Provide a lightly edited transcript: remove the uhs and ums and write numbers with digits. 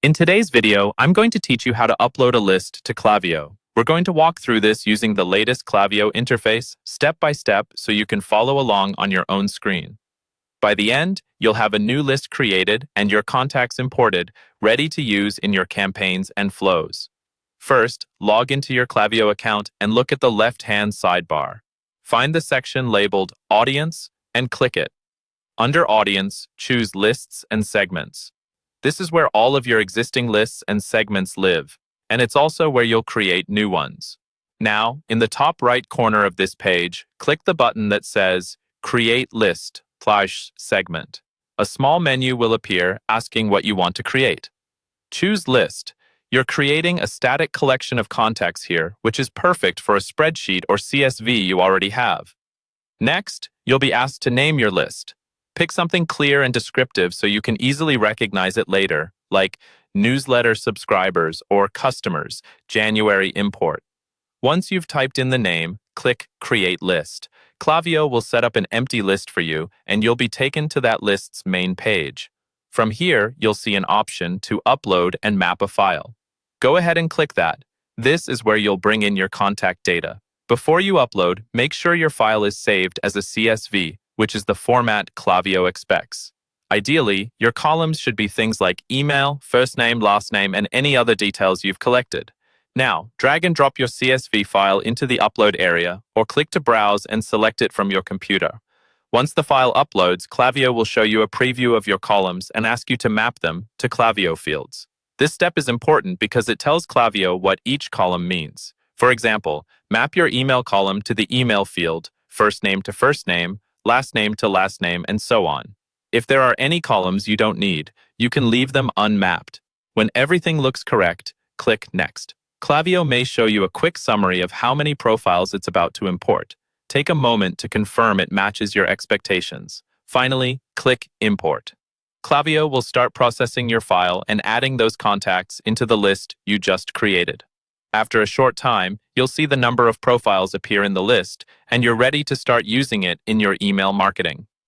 In today's video, I'm going to teach you how to upload a list to Klaviyo. We're going to walk through this using the latest Klaviyo interface, step by step, so you can follow along on your own screen. By the end, you'll have a new list created and your contacts imported, ready to use in your campaigns and flows. First, log into your Klaviyo account and look at the left-hand sidebar. Find the section labeled Audience and click it. Under Audience, choose Lists and Segments. This is where all of your existing lists and segments live, and it's also where you'll create new ones. Now, in the top right corner of this page, click the button that says Create List / Segment. A small menu will appear asking what you want to create. Choose List. You're creating a static collection of contacts here, which is perfect for a spreadsheet or CSV you already have. Next, you'll be asked to name your list. Pick something clear and descriptive so you can easily recognize it later, like newsletter subscribers or customers, January import. Once you've typed in the name, click Create List. Klaviyo will set up an empty list for you, and you'll be taken to that list's main page. From here, you'll see an option to upload and map a file. Go ahead and click that. This is where you'll bring in your contact data. Before you upload, make sure your file is saved as a CSV, which is the format Klaviyo expects. Ideally, your columns should be things like email, first name, last name, and any other details you've collected. Now, drag and drop your CSV file into the upload area, or click to browse and select it from your computer. Once the file uploads, Klaviyo will show you a preview of your columns and ask you to map them to Klaviyo fields. This step is important because it tells Klaviyo what each column means. For example, map your email column to the email field, first name to first name, last name to last name, and so on. If there are any columns you don't need, you can leave them unmapped. When everything looks correct, click Next. Klaviyo may show you a quick summary of how many profiles it's about to import. Take a moment to confirm it matches your expectations. Finally, click Import. Klaviyo will start processing your file and adding those contacts into the list you just created. After a short time, you'll see the number of profiles appear in the list, and you're ready to start using it in your email marketing.